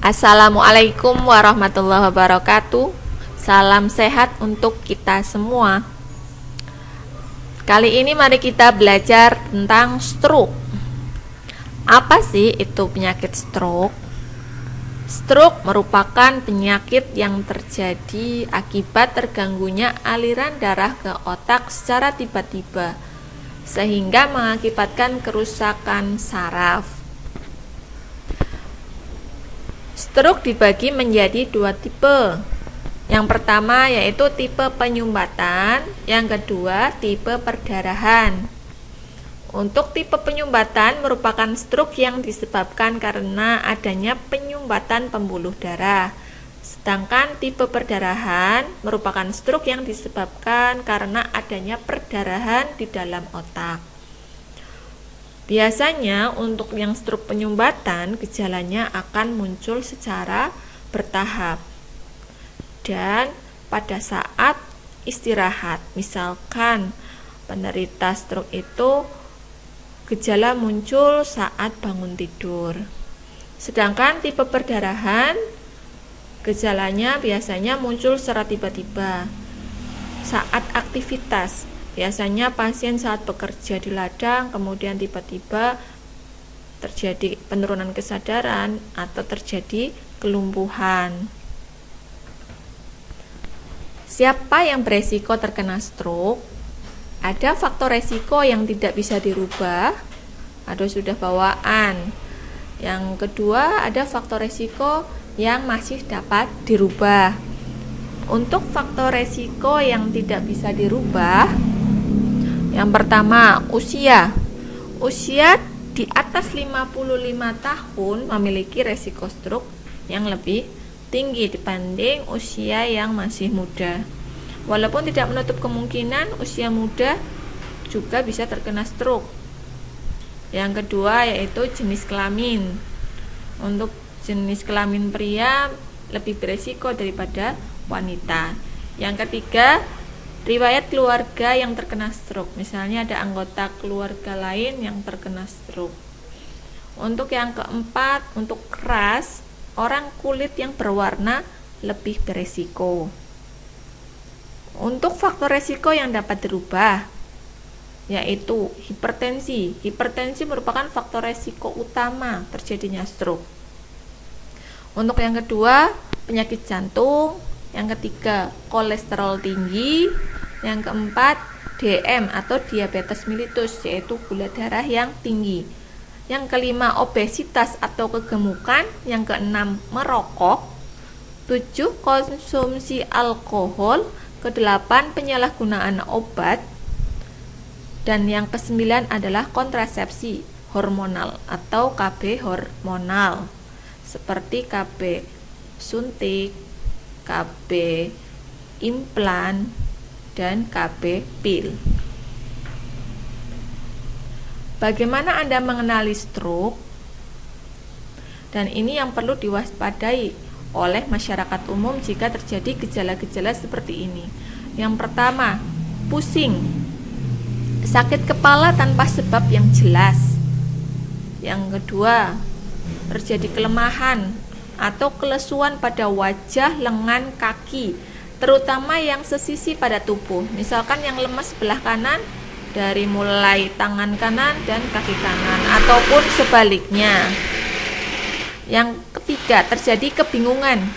Assalamualaikum warahmatullahi wabarakatuh. Salam sehat untuk kita semua. Kali ini mari kita belajar tentang stroke. Apa sih itu penyakit stroke? Stroke merupakan penyakit yang terjadi akibat terganggunya aliran darah ke otak secara tiba-tiba, sehingga mengakibatkan kerusakan saraf. Stroke dibagi menjadi dua tipe. Yang pertama yaitu tipe penyumbatan, yang kedua tipe perdarahan. Untuk tipe penyumbatan merupakan stroke yang disebabkan karena adanya penyumbatan pembuluh darah. Sedangkan tipe perdarahan merupakan stroke yang disebabkan karena adanya perdarahan di dalam otak. Biasanya untuk yang stroke penyumbatan, gejalanya akan muncul secara bertahap dan pada saat istirahat. Misalkan penderita stroke itu gejala muncul saat bangun tidur. Sedangkan tipe perdarahan, gejalanya biasanya muncul secara tiba-tiba saat aktivitas. Biasanya pasien saat bekerja di ladang, kemudian tiba-tiba terjadi penurunan kesadaran atau terjadi kelumpuhan. Siapa yang beresiko terkena stroke? Ada faktor resiko yang tidak bisa dirubah atau sudah bawaan. Yang kedua, ada faktor resiko yang masih dapat dirubah. Untuk faktor resiko yang tidak bisa dirubah, yang pertama, usia. Usia di atas 55 tahun memiliki resiko stroke yang lebih tinggi dibanding usia yang masih muda. Walaupun tidak menutup kemungkinan usia muda juga bisa terkena stroke. Yang kedua yaitu jenis kelamin. Untuk jenis kelamin pria lebih beresiko daripada wanita. Yang ketiga, riwayat keluarga yang terkena stroke. Misalnya ada anggota keluarga lain yang terkena stroke. Untuk yang keempat, untuk ras, orang kulit yang berwarna lebih beresiko. Untuk faktor resiko yang dapat dirubah yaitu hipertensi. Hipertensi merupakan faktor resiko utama terjadinya stroke. Untuk yang kedua, penyakit jantung. Yang ketiga, kolesterol tinggi. Yang keempat, DM atau diabetes mellitus, yaitu gula darah yang tinggi. Yang kelima, obesitas atau kegemukan. Yang keenam, merokok. 7, konsumsi alkohol. Kedelapan, penyalahgunaan obat. Dan yang kesembilan adalah kontrasepsi hormonal atau KB hormonal, seperti KB suntik, KB implan, dan KB pil. Bagaimana Anda mengenali stroke? Dan ini yang perlu diwaspadai oleh masyarakat umum jika terjadi gejala-gejala seperti ini. Yang pertama, pusing, sakit kepala tanpa sebab yang jelas. Yang kedua, terjadi kelemahan atau kelesuan pada wajah, lengan, kaki, terutama yang sesisi pada tubuh. Misalkan yang lemas sebelah kanan, dari mulai tangan kanan dan kaki kanan, ataupun sebaliknya. Yang ketiga, terjadi kebingungan,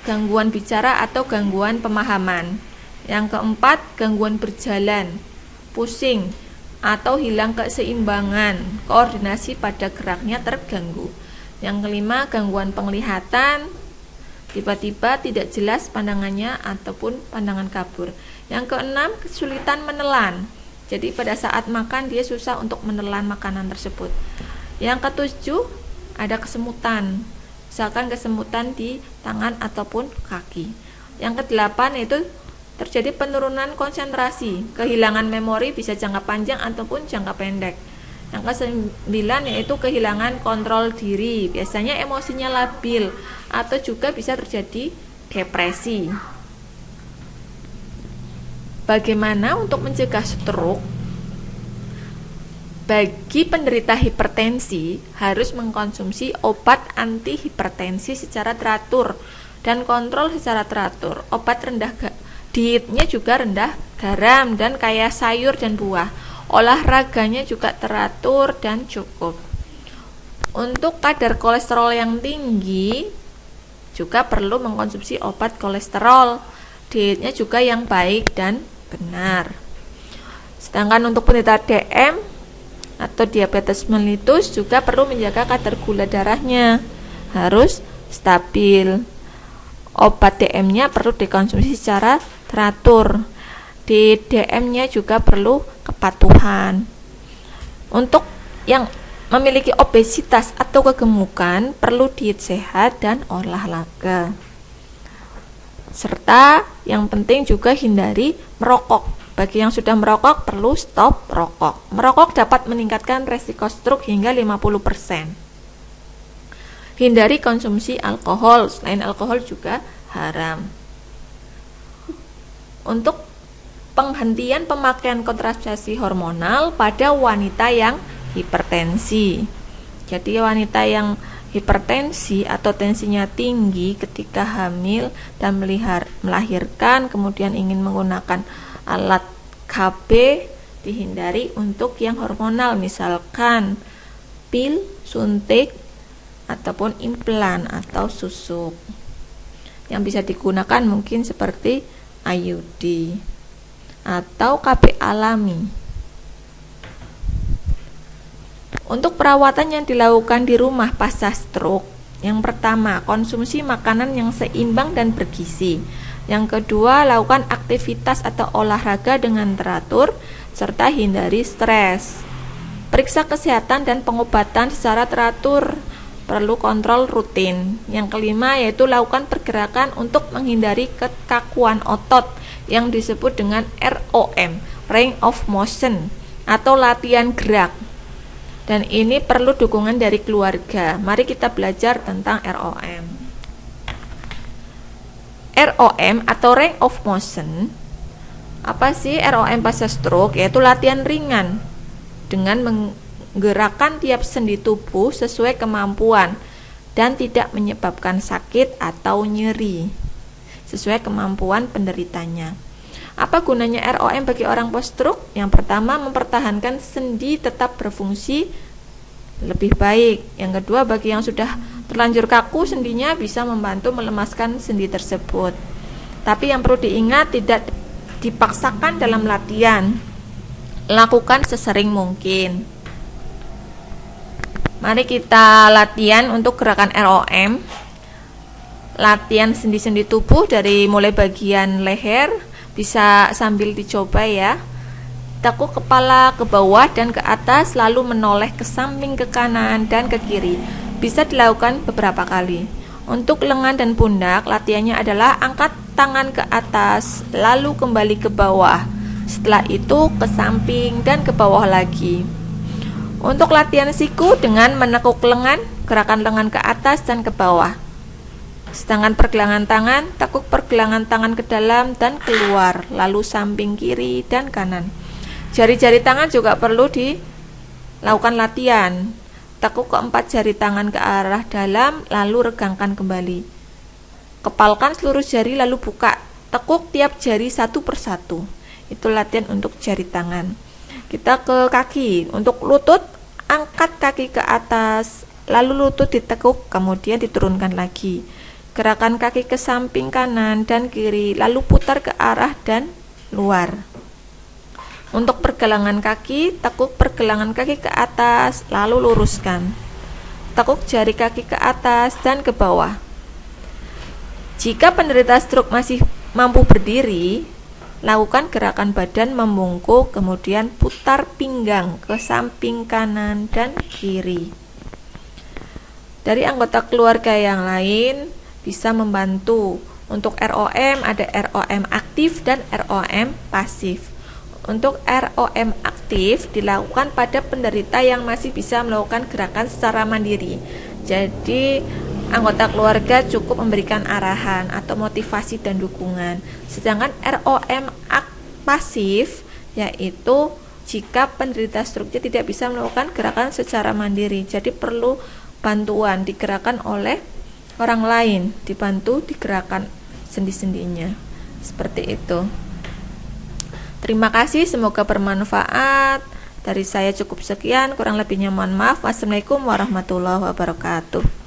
gangguan bicara atau gangguan pemahaman. Yang keempat, gangguan berjalan, pusing, atau hilang keseimbangan, koordinasi pada geraknya terganggu. Yang kelima, gangguan penglihatan, tiba-tiba tidak jelas pandangannya ataupun pandangan kabur. Yang keenam, kesulitan menelan. Jadi pada saat makan dia susah untuk menelan makanan tersebut. Yang ketujuh, ada kesemutan. Misalkan kesemutan di tangan ataupun kaki. Yang kedelapan itu terjadi penurunan konsentrasi, kehilangan memori bisa jangka panjang ataupun jangka pendek. Yang kesembilan yaitu kehilangan kontrol diri, biasanya emosinya labil atau juga bisa terjadi depresi. Bagaimana untuk mencegah stroke? Bagi penderita hipertensi harus mengkonsumsi obat antihipertensi secara teratur dan kontrol secara teratur. Obat rendah dietnya juga rendah garam dan kaya sayur dan buah. Olahraganya juga teratur dan cukup. Untuk kadar kolesterol yang tinggi juga perlu mengkonsumsi obat kolesterol. Dietnya juga yang baik dan benar. Sedangkan untuk penderita DM atau diabetes mellitus juga perlu menjaga kadar gula darahnya harus stabil. Obat DM-nya perlu dikonsumsi secara teratur. Di DM-nya juga perlu kepatuhan. Untuk yang memiliki obesitas atau kegemukan perlu diet sehat dan olahraga. Serta yang penting juga hindari merokok. Bagi yang sudah merokok perlu stop rokok. Merokok dapat meningkatkan resiko stroke hingga 50%. Hindari konsumsi alkohol. Selain alkohol juga haram. Untuk penghentian pemakaian kontrasepsi hormonal pada wanita yang hipertensi. Jadi wanita yang hipertensi atau tensinya tinggi ketika hamil dan melahirkan kemudian ingin menggunakan alat KB dihindari untuk yang hormonal, misalkan pil, suntik ataupun implan atau susuk. Yang bisa digunakan mungkin seperti IUD atau KB alami. Untuk perawatan yang dilakukan di rumah pasca stroke, yang pertama, konsumsi makanan yang seimbang dan bergizi. Yang kedua, lakukan aktivitas atau olahraga dengan teratur serta hindari stres. Periksa kesehatan dan pengobatan secara teratur, perlu kontrol rutin. Yang kelima yaitu lakukan pergerakan untuk menghindari kekakuan otot yang disebut dengan ROM, range of motion, atau latihan gerak. Dan ini perlu dukungan dari keluarga. Mari kita belajar tentang ROM. ROM atau range of motion. Apa sih ROM pasca stroke? Yaitu latihan ringan dengan menggerakkan tiap sendi tubuh sesuai kemampuan dan tidak menyebabkan sakit atau nyeri sesuai kemampuan penderitanya. Apa gunanya ROM bagi orang post-stroke? Yang pertama, mempertahankan sendi tetap berfungsi lebih baik. Yang kedua, bagi yang sudah terlanjur kaku, sendinya bisa membantu melemaskan sendi tersebut. Tapi yang perlu diingat, tidak dipaksakan dalam latihan. Lakukan sesering mungkin. Mari kita latihan untuk gerakan ROM. Latihan sendi-sendi tubuh dari mulai bagian leher, bisa sambil dicoba ya. Tekuk kepala ke bawah dan ke atas, lalu menoleh ke samping, ke kanan dan ke kiri. Bisa dilakukan beberapa kali. Untuk lengan dan pundak, latihannya adalah angkat tangan ke atas, lalu kembali ke bawah. Setelah itu ke samping dan ke bawah lagi. Untuk latihan siku dengan menekuk lengan, gerakan lengan ke atas dan ke bawah. Sedangkan pergelangan tangan, tekuk pergelangan tangan ke dalam dan keluar, lalu samping kiri dan kanan. Jari-jari tangan juga perlu dilakukan latihan. Tekuk keempat jari tangan ke arah dalam, lalu regangkan kembali. Kepalkan seluruh jari lalu buka. Tekuk tiap jari satu persatu. Itu latihan untuk jari tangan. Kita ke kaki. Untuk lutut, angkat kaki ke atas, lalu lutut ditekuk, kemudian diturunkan lagi. Gerakan kaki ke samping kanan dan kiri, lalu putar ke arah dan luar. Untuk pergelangan kaki, tekuk pergelangan kaki ke atas, lalu luruskan. Tekuk jari kaki ke atas dan ke bawah. Jika penderita stroke masih mampu berdiri, lakukan gerakan badan membungkuk, kemudian putar pinggang ke samping kanan dan kiri. Dari anggota keluarga yang lain bisa membantu. Untuk ROM ada ROM aktif dan ROM pasif. Untuk ROM aktif dilakukan pada penderita yang masih bisa melakukan gerakan secara mandiri. Jadi anggota keluarga cukup memberikan arahan atau motivasi dan dukungan. Sedangkan ROM pasif yaitu jika penderita stroke tidak bisa melakukan gerakan secara mandiri. Jadi perlu bantuan digerakkan oleh orang lain, dibantu digerakkan sendi-sendinya. Seperti itu. Terima kasih, semoga bermanfaat. Dari saya cukup sekian, kurang lebihnya mohon maaf. Wassalamualaikum warahmatullahi wabarakatuh.